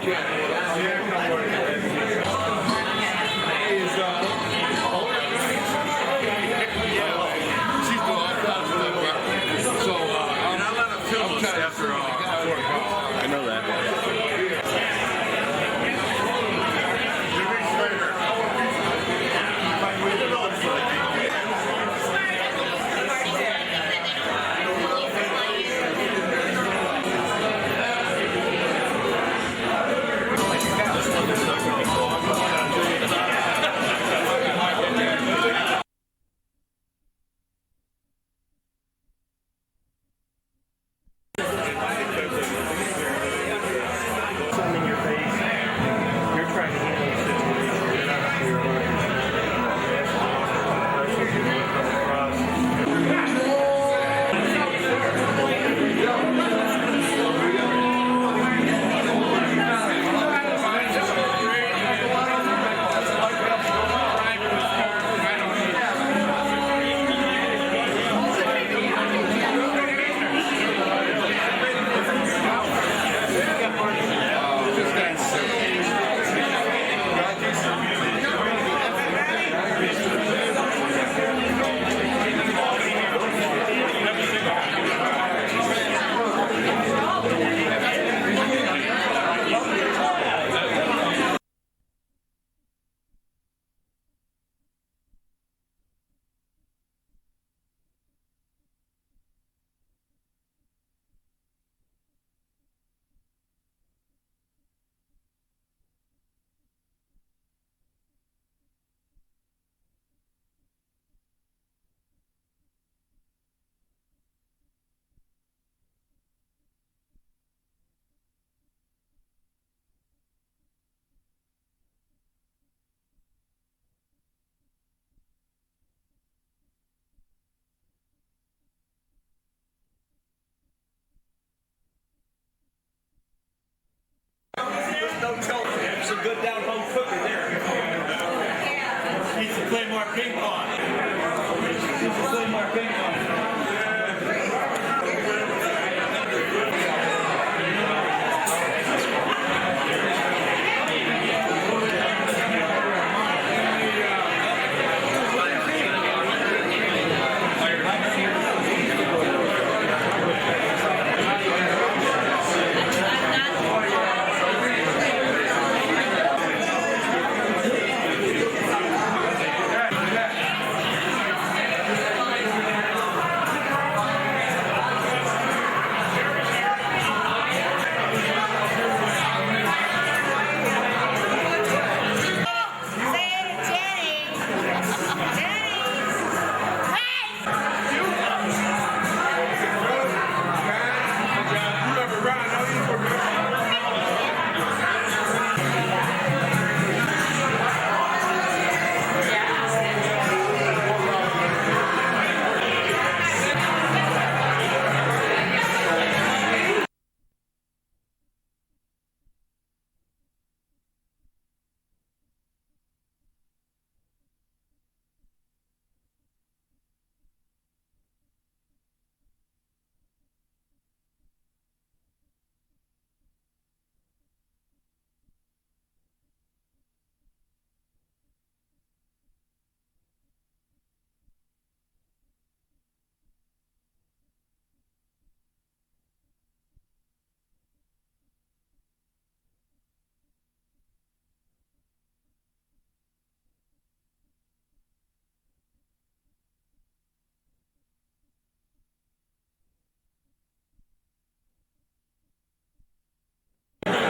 I know that. It's a good down-home cooker there. Needs to play more ping pong. Needs to play more ping pong.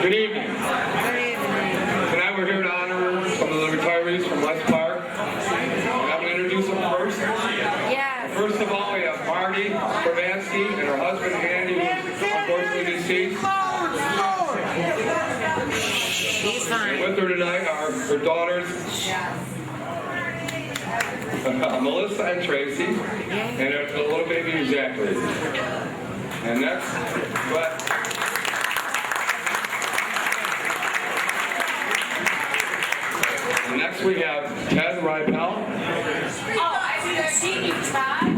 Good evening. Tonight we're here to honor some of the retirees from West Park. I'm going to introduce them first. Yes. First of all, we have Marty Trnavsky and her husband Andy, who is unfortunately deceased. He's fine. And with her tonight are her daughters, Melissa and Tracy, and there's a little baby Zachary. And next, next we have Ted Rypel. Oh, I didn't see you, Todd.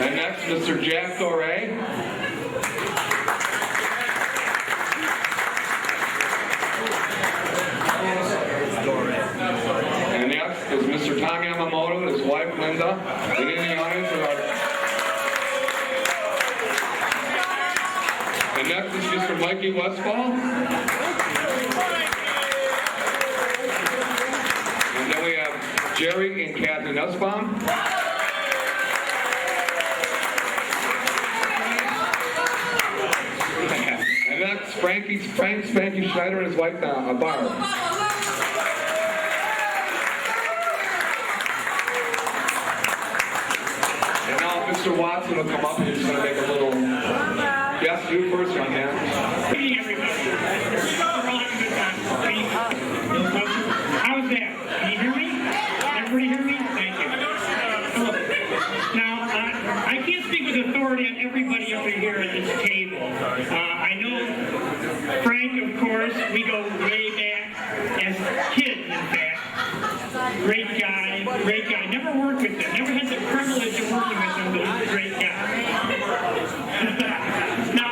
And next, Mr. Jack Dore. And next is Mr. Mikey Westfall. And then we have Gerry and Kathy Nusbaum. And that's Frank Spanky Schneider and his wife, Barb. And now Mr. Watson will come up and he's going to make a little... Yes, you first, young man. Good evening, everybody. We're all having a good time. How's that? Can you hear me? Everybody hear me? Thank you. Now, I can't speak with authority on everybody over here at this table. I know Frank, of course, we go way back as kids, in fact. Great guy. Never worked with him. Never had the privilege of working with him, but he's a great guy. Now,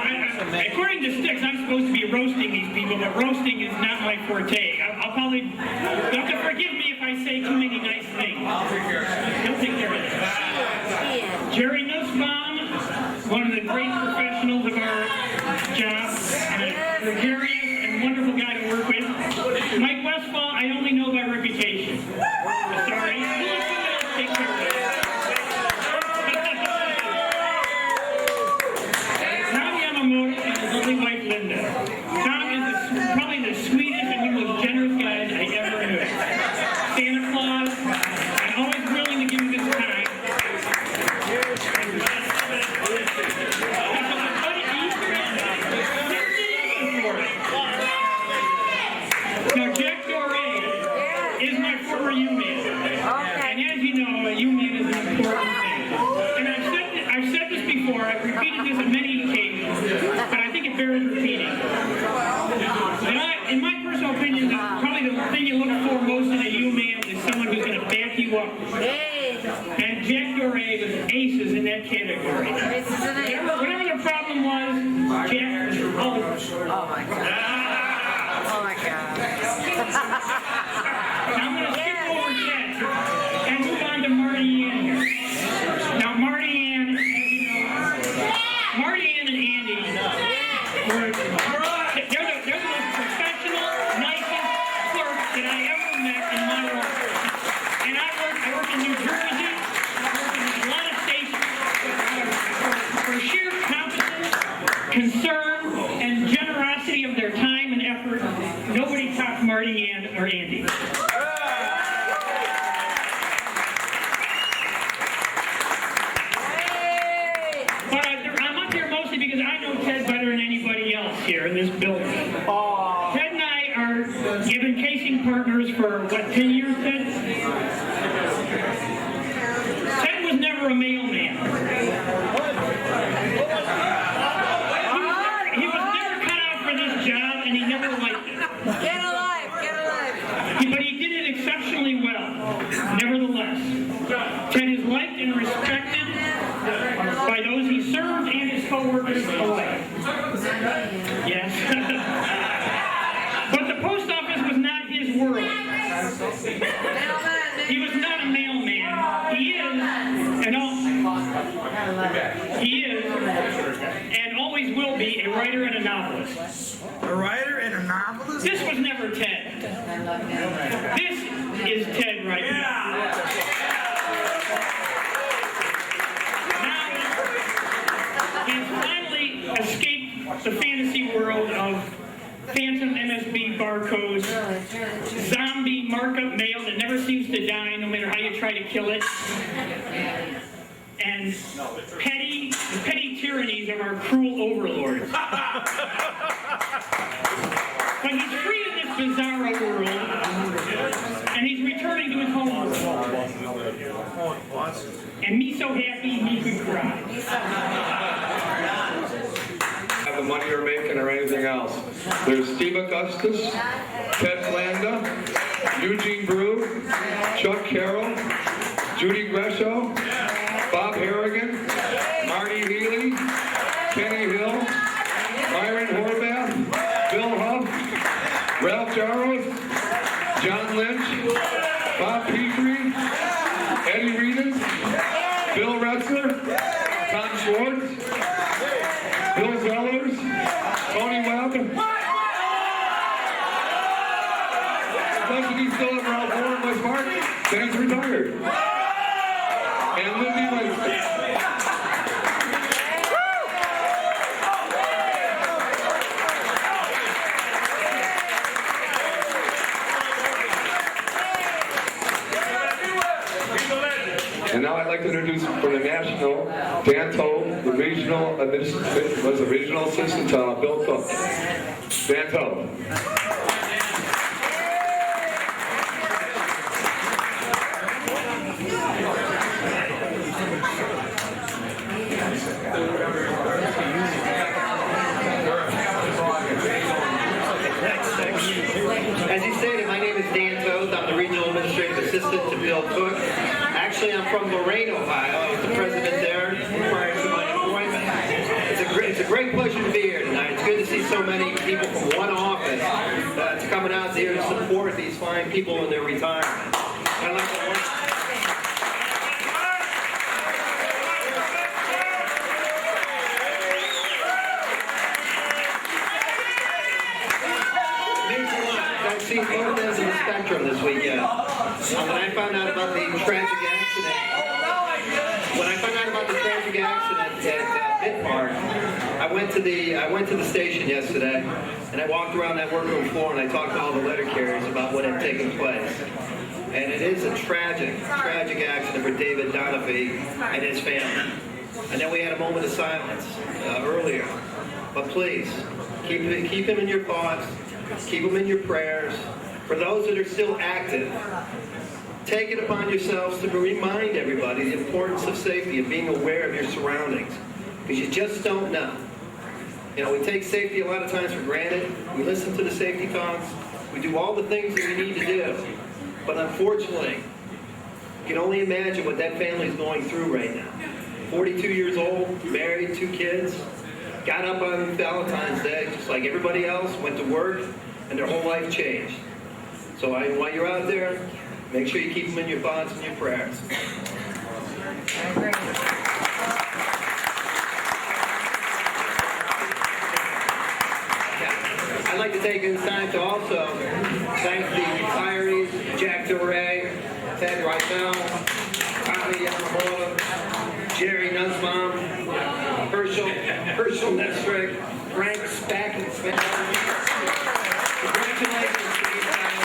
according to Sticks, I'm supposed to be roasting these people, but roasting is not my forte. I'll probably, you'll have to forgive me if I say too many nice things. I'll take care of it. He'll take care of it. Gerry Nusbaum, one of the great professionals of our job, and a gregarious and wonderful guy to work with. Mike Westfall, I only know by reputation. Sorry. Take care of it. Tom Yamamoto and his lovely wife Linda. Tom is probably the sweetest and one of the most generous guys I ever knew. Santa Claus, and always willing to give you this time. Now, Jack Dore is my former U-Man. And as you know, a U-Man is an important thing. And I've said this before, I've repeated this on many occasions, but I think it bears repeating. In my personal opinion, probably the thing you look for most in a U-Man is someone who's going to back you up. And Jack Dore was aces in that category. Whatever the problem was, Jack was always. Oh my God. Oh my God. I'm going to skip over Jack and move on to Marty Ann here. Now, Marty Ann, as you know, Marty Ann and Andy they're the most professional, nicest clerks that I ever met in my life. And I work in New Jersey, I work in a lot of states for sheer competence, concern, and generosity of their time and effort. Nobody tops Marty Ann or Andy. But I'm up here mostly because I know Ted better than anybody else here in this building. Ted and I have been casing partners for, what, 10 years, Ted? Ted was never a mailman. He was never cut out for this job, and he never liked it. Get alive. But he did it exceptionally well, nevertheless. Ted is liked and respected by those he served and his co-workers alike. Yes. But the post office was not his world. He was not a mailman. He is, and always will be, a writer and a novelist. A writer and a novelist? This was never Ted. This is Ted right now. Now, he's finally escaped the fantasy world of phantom MSB barcodes, zombie markup mail that never seems to die no matter how you try to kill it, and the petty tyrannies of our cruel overlords. But he's free of this bizarro world, and he's returning to his home world. And me so happy, me could cry. Have the money you're making or anything else. There's Steve Augustus, Ted Blanda, Eugene Brew, Chuck Carroll, Judy Gresho, Bob Harrigan, Marty Healy, Kenny Hill, Myron Horvath, Bill Huff, Ralph Jarros, John Lynch, Bob Petrie, Eddie Reedus, Bill Retzler, Tom Schwartz, Bill Zellers, like to introduce from the national, Dan Tobe, the regional assistant to Bill Cook. Dan Tobe. As you stated, my name is Dan Toth. I'm the Regional Administrative Assistant to Bill Cook. Actually, I'm from Dore, Ohio. I was the president there prior to my appointment. It's a great pleasure to be here tonight. It's good to see so many people from one office that's coming out here to support these fine people in their retirement. I'd like to I've seen both ends of the spectrum this weekend. When I found out about the tragic accident, at Bitmark, I went to the station yesterday, and I walked around that workroom floor and I talked to all the letter carriers about what had taken place. And it is a tragic accident for David Donafhy and his family. And then we had a moment of silence earlier. But please, keep him in your thoughts. Keep them in your prayers. For those that are still active, take it upon yourselves to remind everybody the importance of safety and being aware of your surroundings, because you just don't know. You know, we take safety a lot of times for granted. We listen to the safety talks. We do all the things that we need to do. But unfortunately, you can only imagine what that family is going through right now. 42 years old, married, 2 kids. Got up on Valentine's Day, just like everybody else, went to work, and their whole life changed. So while you're out there, make sure you keep them in your thoughts and your prayers. I'd like to take this time to also thank the retirees, Jack Dore, Ted Rypel, Yamamoto, Gerry, Nusbaum, Herschel, Knestrick, Frank, Spack, and Smith. Congratulations to these guys.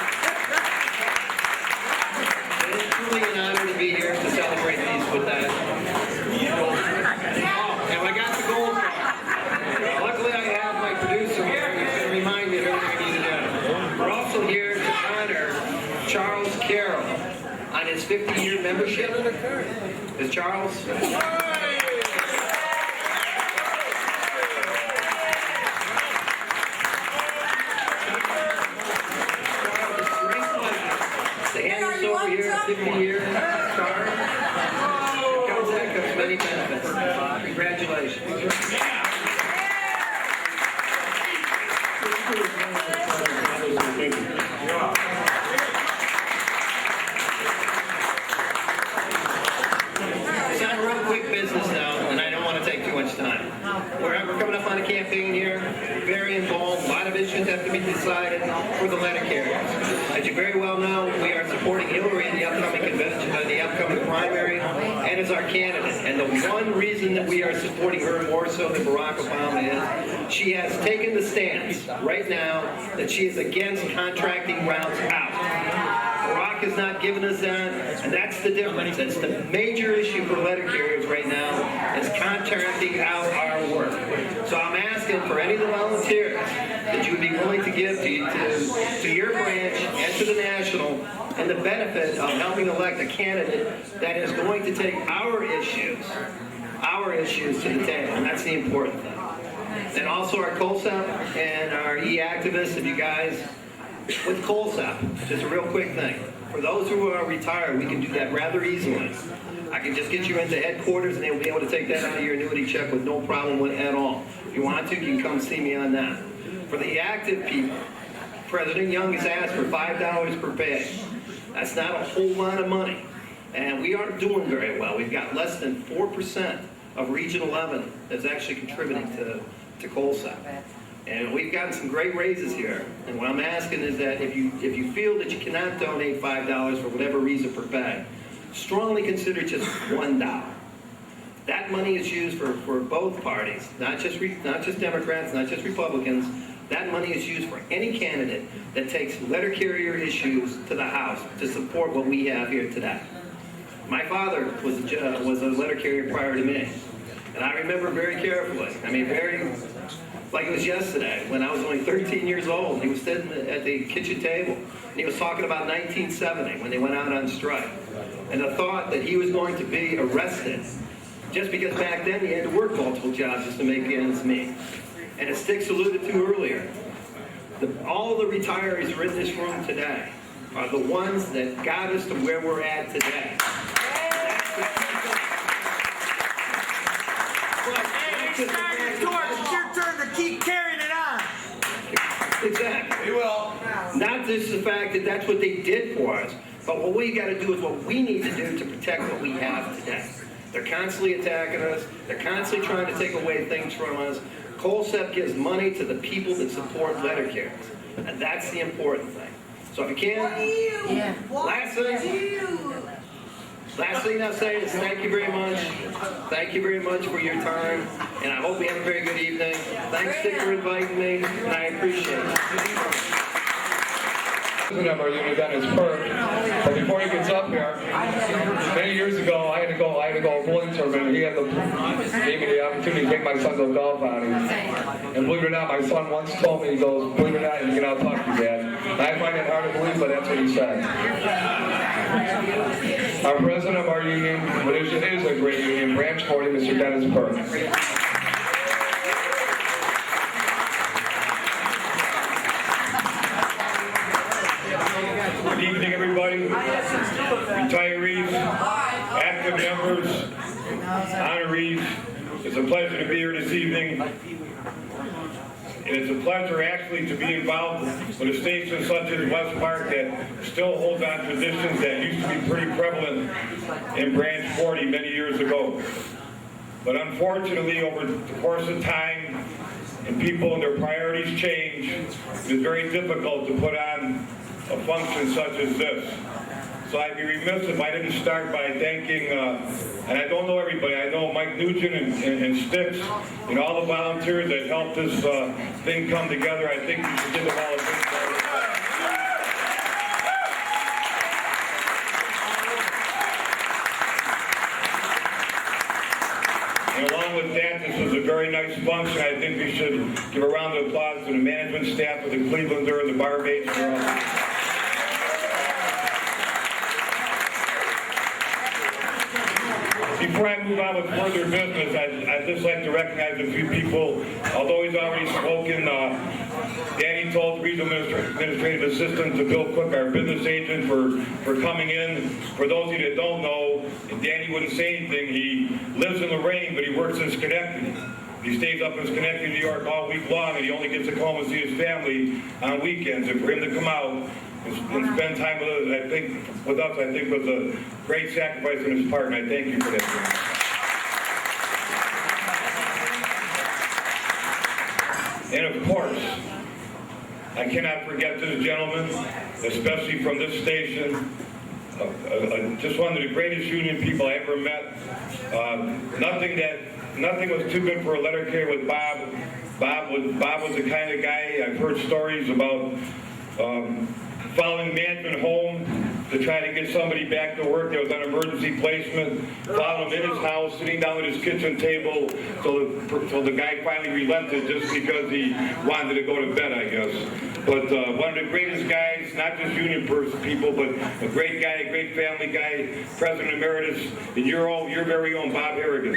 It is truly an honor to be here to celebrate these with that. Oh, and I got the gold bar. Luckily, I have my producer here who's going to remind me of everything I need to do. We're also here to honor Charles Carroll on his 50-year membership. Is Charles? Over here, 50-year card. Comes that comes many benefits. Congratulations. It's on real quick business now, and I don't want to take too much time. We're coming up on a campaign here, very involved. A lot of issues have to be decided for the letter carriers. As you very well know, we are supporting Hillary in the upcoming convention, the upcoming primary, and as our candidate. And the one reason that we are supporting her more so than Barack Obama is she has taken the stance right now that she is against contracting routes out. Barack has not given us that, and that's the difference. That's the major issue for letter carriers right now, is contracting out our work. So I'm asking for any of the volunteers that you would be willing to give to your branch and to the national, and the benefit of helping elect a candidate that is going to take our issues to the table, and that's the important thing. And also our COLSAP and our e-activists, if you guys, with COLSAP, just a real quick thing. For those who are retired, we can do that rather easily. I can just get you into headquarters and they will be able to take that out of your annuity check with no problem at all. If you want to, you can come see me on that. For the active people, President Young has asked for $5 per pay. That's not a whole lot of money. And we aren't doing very well. We've got less than 4% of Region 11 that's actually contributing to COLSAP. And we've gotten some great raises here. And what I'm asking is that if you feel that you cannot donate $5 for whatever reason per pay, strongly consider just $1. That money is used for both parties, not just Democrats, not just Republicans. That money is used for any candidate that takes letter carrier issues to the House to support what we have here today. My father was a letter carrier prior to me. And I remember very carefully, I mean, very, like it was yesterday, when I was only 13 years old. He was sitting at the kitchen table, and he was talking about 1970, when they went out on strike. And the thought that he was going to be arrested, just because back then he had to work multiple jobs just to make ends meet. And as Sticks alluded to earlier, all the retirees who are in this room today are the ones that got us to where we're at today. Schneider, Dore, it's your turn to keep carrying it on. Exactly. You will. Not just the fact that that's what they did for us, but what we got to do is what we need to do to protect what we have today. They're constantly attacking us. They're constantly trying to take away things from us. Colsep gives money to the people that support letter carriers, and that's the important thing. So if you can, last thing I'll say is thank you very much. Thank you very much for your time, and I hope you have a very good evening. Thanks, Dick, for inviting me, and I appreciate it. President of our unit, Dennis Burke. But before he gets up here, many years ago, I had to go a bowling tournament. He gave me the opportunity to take my son to a golf outing. And believe it or not, my son once told me, he goes, believe it or not, you can out-talk to Dad. And I find it hard to believe, but that's what he said. Our president of our union, which is a great union, Branch 40, Mr. Dennis Burke. Good evening, everybody. Retirees, active members, honorees. It's a pleasure to be here this evening. And it's a pleasure actually to be involved with a station such as West Park that still holds on traditions that used to be pretty prevalent in Branch 40 many years ago. But unfortunately, over the course of time, and people and their priorities change, it is very difficult to put on a function such as this. So I'd be remiss if I didn't start by thanking, and I don't know everybody, I know Mike Nugent and Sticks and all the volunteers that helped this thing come together. I think we should give them all a big shout. And along with that, this was a very nice function. I think we should give a round of applause to the management staff of the Clevelander and the bar mates for all. Before I move on with further business, I'd just like to recognize a few people. Although he's already spoken, Danny told regional administrative assistant to Bill Cook, our business agent, for coming in. For those of you that don't know, Danny wouldn't say anything. He lives in Lorraine, but he works in Schenectady. He stays up in Schenectady, New York all week long, and he only gets to come home and see his family on weekends. And for him to come out and spend time with us, I think was a great sacrifice on his part, and I thank you for that. And of course, I cannot forget this gentleman, especially from this station. Just one of the greatest union people I ever met. Nothing was too good for a letter carrier with Bob. Bob was the kind of guy, I've heard stories about following management home to try to get somebody back to work that was on emergency placement, following him in his house, sitting down at his kitchen table till the guy finally relented just because he wanted to go to bed, I guess. But one of the greatest guys, not just union people, but a great guy, a great family guy, President Emeritus, and your very own Bob Harrigan.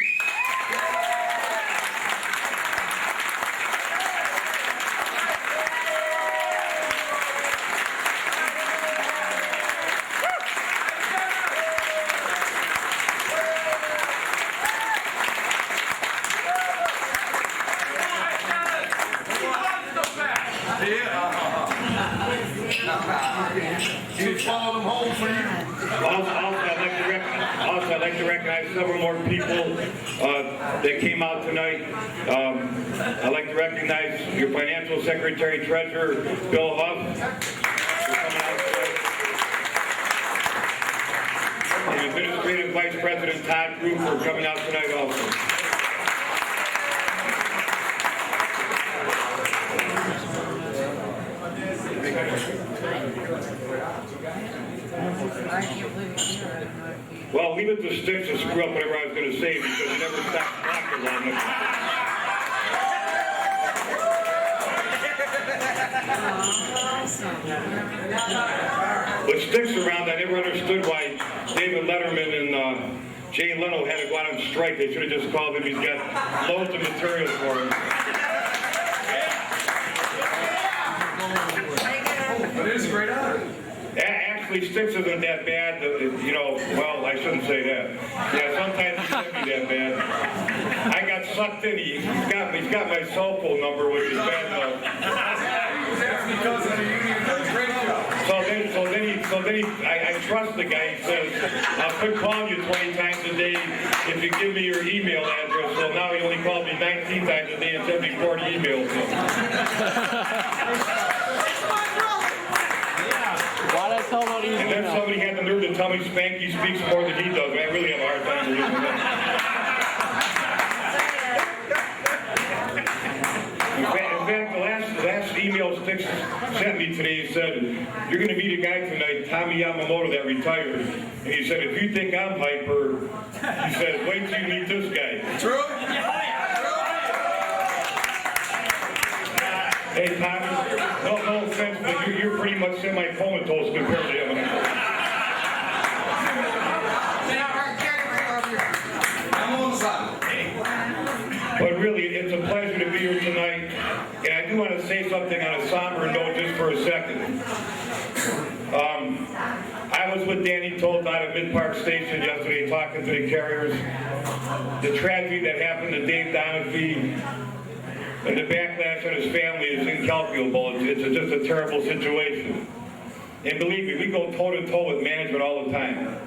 I'd like to recognize several more people that came out tonight. I'd like to recognize your financial secretary treasurer, Bill Huff, for coming out tonight. And administrative vice president Todd Group for coming out tonight also. Well, we the sticks to screw up whatever I was going to say because you never stopped talking long enough. With sticks around, I never understood why David Letterman and Jay Leno had to go out on strike. They should have just called him. He's got loads of material for him. But it is a great honor. Actually, sticks isn't that bad. You know, well, I shouldn't say that. Yeah, sometimes it can be that bad. I got sucked in. He's got my cell phone number, which is bad enough. That's because of the union does a great job. So then I trust the guy. He says, I'll quit calling you 20 times a day if you give me your email address. So now he only calls me 19 times a day and sends me 40 emails. And then somebody had the nerve to tell me Spanky speaks more than he does. I really have a hard time believing that. In fact, the last email Sticks sent me today, he said, you're going to meet a guy tonight, Tommy Yamamoto, that retired. And he said, if you think I'm hyper, he said, wait till you meet this guy. True? Hey, Tommy, no offense, but you're pretty much semi-comatose compared to him. But really, it's a pleasure to be here tonight. And I do want to say something on a somber note just for a second. I was with Danny Tolt out at Mid-Park Station yesterday talking to the carriers. The tragedy that happened to Dave Donahue and the backlash on his family is incalculable. It's just a terrible situation. And believe me, we go toe-to-toe with management all the time.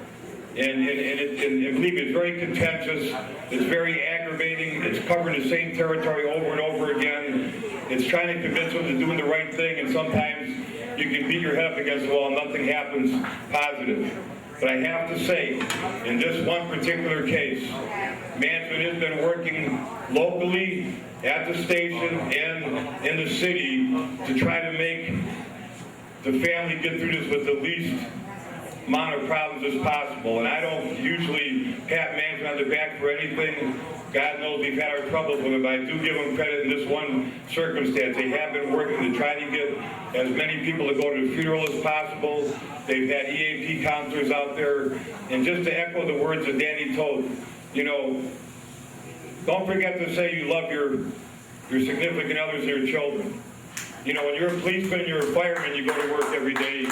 And believe me, it's very contentious, it's very aggravating, it's covering the same territory over and over again. It's trying to convince them to doing the right thing, and sometimes you can beat your head up against the wall and nothing happens positive. But I have to say, in this one particular case, management has been working locally at the station and in the city to try to make the family get through this with the least amount of problems as possible. And I don't usually pat management on the back for anything. God knows we've had our troubles with it, but I do give them credit in this one circumstance. They have been working to try to get as many people to go to the funeral as possible. They've had EAP counselors out there. And just to echo the words of Danny Todt, you know, don't forget to say you love your significant others and your children. You know, when you're a policeman and you're a fireman, you go to work every day.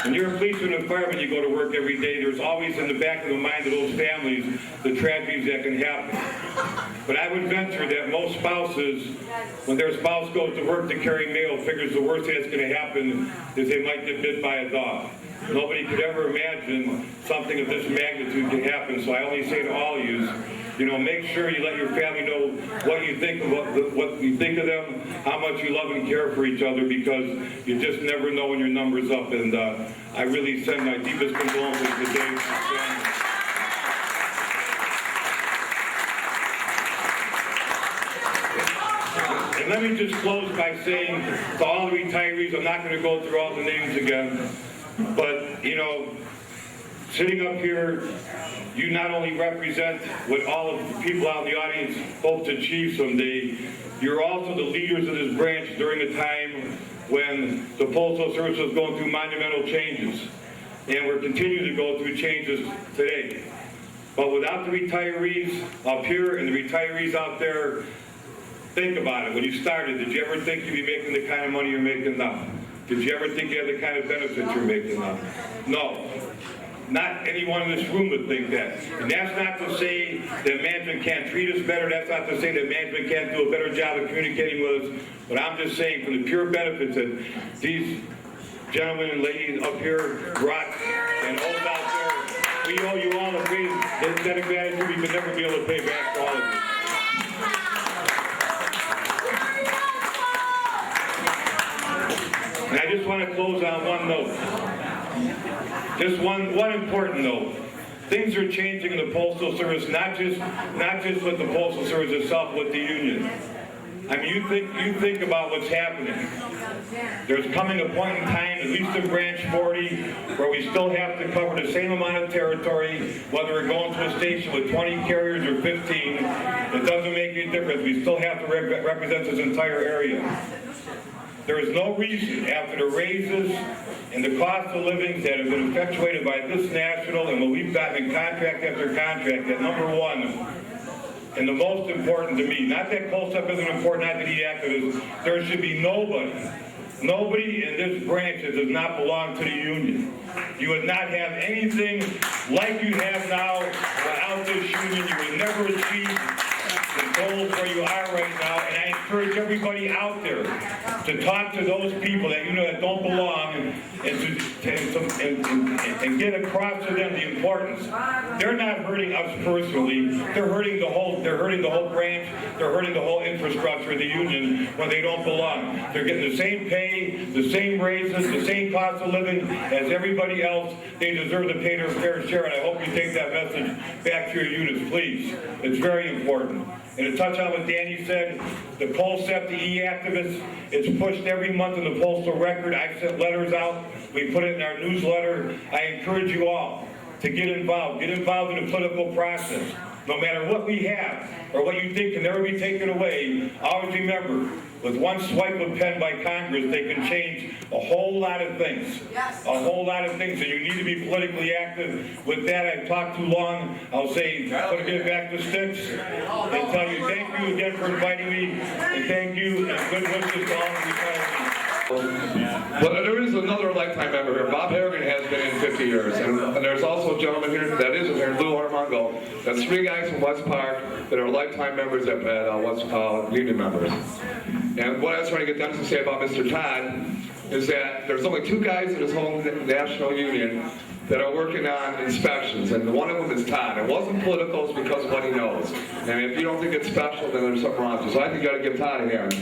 When you're a policeman and a fireman, you go to work every day. There's always in the back of the mind of those families the tragedies that can happen. But I would venture that most spouses, when their spouse goes to work to carry mail, figures the worst thing that's going to happen is they might get bit by a dog. Nobody could ever imagine something of this magnitude can happen. So I only say to all of you know, make sure you let your family know what you think of what you think of them, how much you love and care for each other, because you just never know when your number's up. And I really send my deepest condolences to Dave's family. And let me just close by saying to all the retirees, I'm not going to go through all the names again, but, you know, sitting up here, you not only represent what all of the people out in the audience hope to achieve someday, you're also the leaders of this branch during a time when the Postal Service was going through monumental changes. And we're continuing to go through changes today. But without the retirees up here and the retirees out there, think about it. When you started, did you ever think you'd be making the kind of money you're making now? Did you ever think you had the kind of benefits you're making now? No. Not anyone in this room would think that. And that's not to say that management can't treat us better. That's not to say that management can't do a better job of communicating with us. But I'm just saying, for the pure benefits that these gentlemen and ladies up here brought and hold out there, we owe you all a great debt of gratitude we could never be able to pay back to all of you. And I just want to close on one note. Just one important note. Things are changing in the Postal Service, not just with the Postal Service itself, with the union. I mean, you think about what's happening. There's coming a point in time, at least in Branch 40, where we still have to cover the same amount of territory, whether we're going to a station with 20 carriers or 15. It doesn't make any difference. We still have to represent this entire area. There is no reason, after the raises and the cost of living that have been effectuated by this national and what we've gotten in contract after contract, that number one, and the most important to me, not that coal stuff isn't important, not that he activists, there should be nobody in this branch that does not belong to the union. You would not have anything like you have now without this union. You would never achieve the goals where you are right now, and I encourage everybody out there to talk to those people that you know that don't belong and get across to them the importance. They're not hurting us personally. They're hurting the whole branch. They're hurting the whole infrastructure of the union when they don't belong. They're getting the same pay, the same raises, the same cost of living as everybody else. They deserve to pay their fair share, and I hope you take that message back to your units, please. It's very important. And to touch on what Danny said, the COLSEP, the e-activists, it's pushed every month in the Postal Record. I've sent letters out. We put it in our newsletter. I encourage you all to get involved. Get involved in the political process. No matter what we have or what you think can never be taken away, always remember, with one swipe of pen by Congress, they can change a whole lot of things. Yes. A whole lot of things, and you need to be politically active. With that, I've talked too long. I'll say, put it back to sticks, and tell you thank you again for inviting me, and thank you, and good wishes to all of you. But there is another lifetime member here. Bob Harrigan has been in 50 years, and there's also a gentleman here that isn't here, Lou Armando. That's 3 guys from West Park that are lifetime members at West Union members. And what I was trying to get them to say about Mr. Todd is that there's only 2 guys in his whole national union that are working on inspections, and one of them is Todd. It wasn't political, it's because of what he knows. And if you don't think it's special, then there's something wrong with you. So I think you got to give Todd a hand.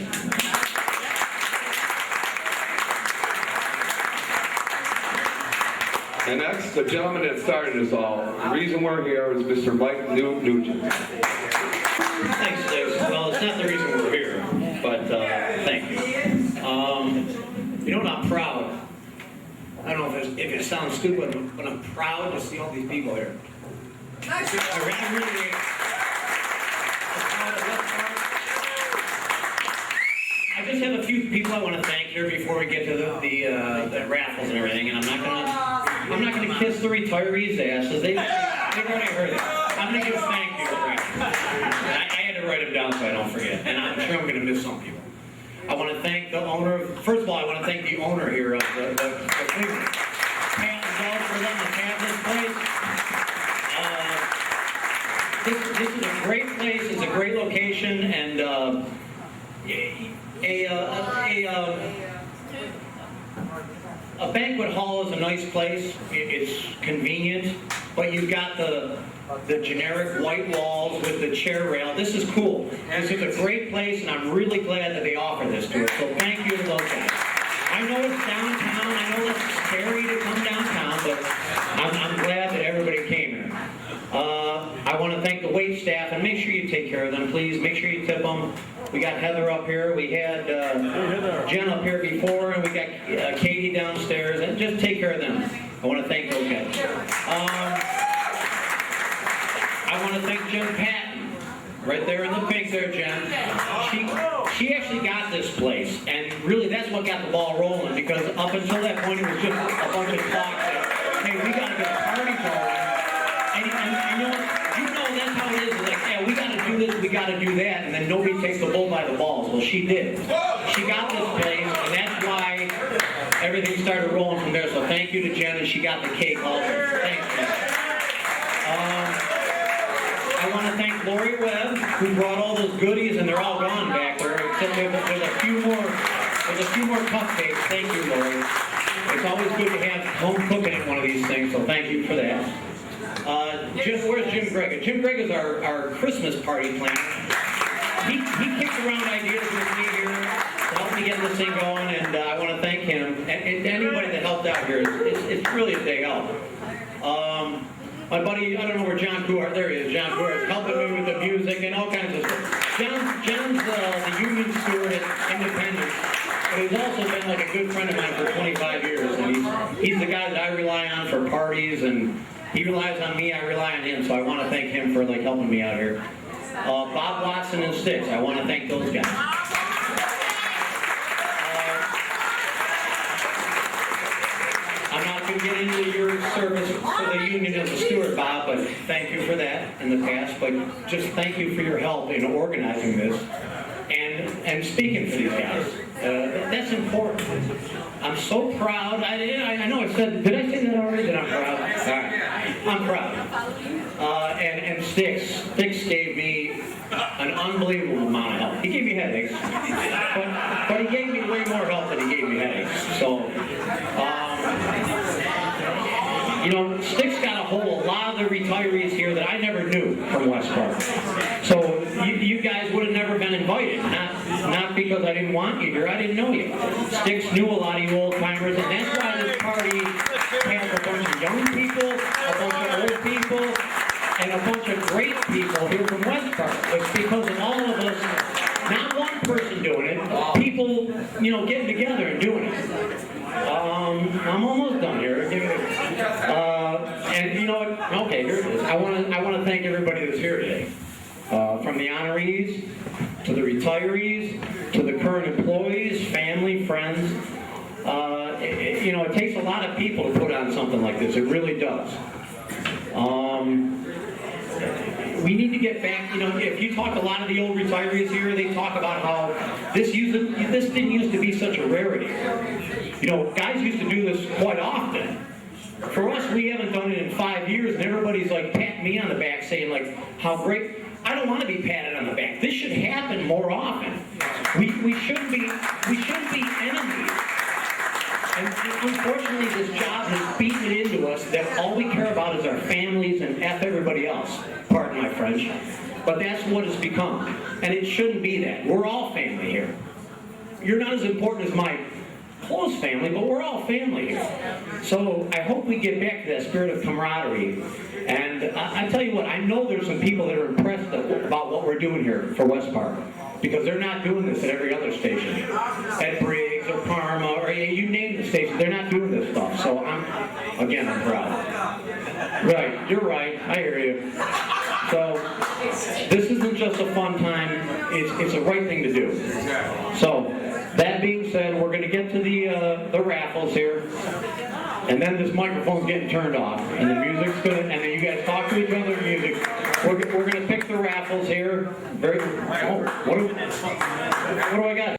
And next, the gentleman that started us all. The reason we're here is Mr. Mike Nugent. Thanks, Dave. Well, it's not the reason we're here, but thank you. You know what, I'm proud. I don't know if it sounds stupid, but I'm proud to see all these people here. I really I just have a few people I want to thank here before we get to the raffles and everything, and I'm not gonna kiss the retirees' asses. They've already heard it. I'm gonna give thank you. I had to write them down so I don't forget, and I'm sure I'm gonna miss some people. I want to thank the owner. First of all, I want to thank the owner here of the Cleveland. Pat and Doug for letting us have this place. This is a great place. It's a great location, and a banquet hall is a nice place. It's convenient, but you've got the generic white walls with the chair rail. This is cool. This is a great place, and I'm really glad that they offer this to us. So thank you to those guys. I know it's downtown. I know it's scary to come downtown, but I'm glad that everybody came here. I want to thank the wait staff, and make sure you take care of them, please. Make sure you tip them. We got Heather up here. We had Jen up here before, and we got Katie downstairs. And just take care of them. I want to thank those guys. I want to thank Jen Patton, right there in the pink there, Jen. She actually got this place, and really that's what got the ball rolling, because up until that point it was just a bunch of talk that, hey, we got to get a party going. And you know that's how it is. It's like, yeah, we got to do this, we got to do that, and then nobody takes the bull by the balls. Well, she did. She got this place, and that's why everything started rolling from there. So thank you to Jen, and she got the cake also. Thanks, Jen. I want to thank Lori Webb, who brought all those goodies, and they're all gone back there, except there's a few more cupcakes. Thank you, Lori. It's always good to have home cooking at one of these things, so thank you for that. Where's Jim Gregg? Jim Gregg is our Christmas party planner. He kicked around ideas with me here to help me get this thing going, and I want to thank him. And anybody that helped out here, it's really a big help. My buddy, I don't know where John Couar, there he is, John Couar is helping me with the music and all kinds of stuff. John's the union he's also been like a good friend of mine for 25 years, and he's the guy that I rely on for parties, and he relies on me, I rely on him, so I want to thank him for like helping me out here. Bob Watson and Sticks, I want to thank those guys. I'm not going to get into your service for the union as a steward, Bob, but thank you for that in the past. But just thank you for your help in organizing this and speaking for these guys. That's important. I'm so proud. I know I said, did I say that already? That I'm proud? All right. I'm proud. And Sticks gave me an unbelievable amount of help. He gave me headaches, but he gave me way more help than he gave me headaches. So, you know, Sticks got a hold of a lot of the retirees here that I never knew from West Park. So you guys would have never been invited, not because I didn't want you here, I didn't know you. Sticks knew a lot of you old timers, and that's why this party has a bunch of young people, a bunch of old people, and a bunch of great people here from West Park. It's because of all of us, not one person doing it, people, you know, getting together and doing it. I'm almost done here. And you know what? Okay, here it is. I want to thank everybody that's here today. From the honorees, to the retirees, to the current employees, family, friends. You know, it takes a lot of people to put on something like this. It really does. We need to get back, you know, if you talk to a lot of the old retirees here, they talk about how this didn't used to be such a rarity. You know, guys used to do this quite often. For us, we haven't done it in 5 years, and everybody's like patting me on the back saying like, how great. I don't want to be patted on the back. This should happen more often. We shouldn't be enemies. And unfortunately, this job has beaten it into us that all we care about is our families and F everybody else. Pardon my French. But that's what it's become. And it shouldn't be that. We're all family here. You're not as important as my close family, but we're all family here. So I hope we get back to that spirit of camaraderie. And I tell you what, I know there's some people that are impressed about what we're doing here for West Park, because they're not doing this at every other station. At Briggs or Parma or you name the station, they're not doing this stuff. So I'm proud. Right, you're right, I hear you. So this isn't just a fun time, it's a right thing to do. So that being said, we're going to get to the raffles here, and then this microphone's getting turned off, and the music's going to, and then you guys talk to each other. Music. We're going to pick the raffles here. What do I got?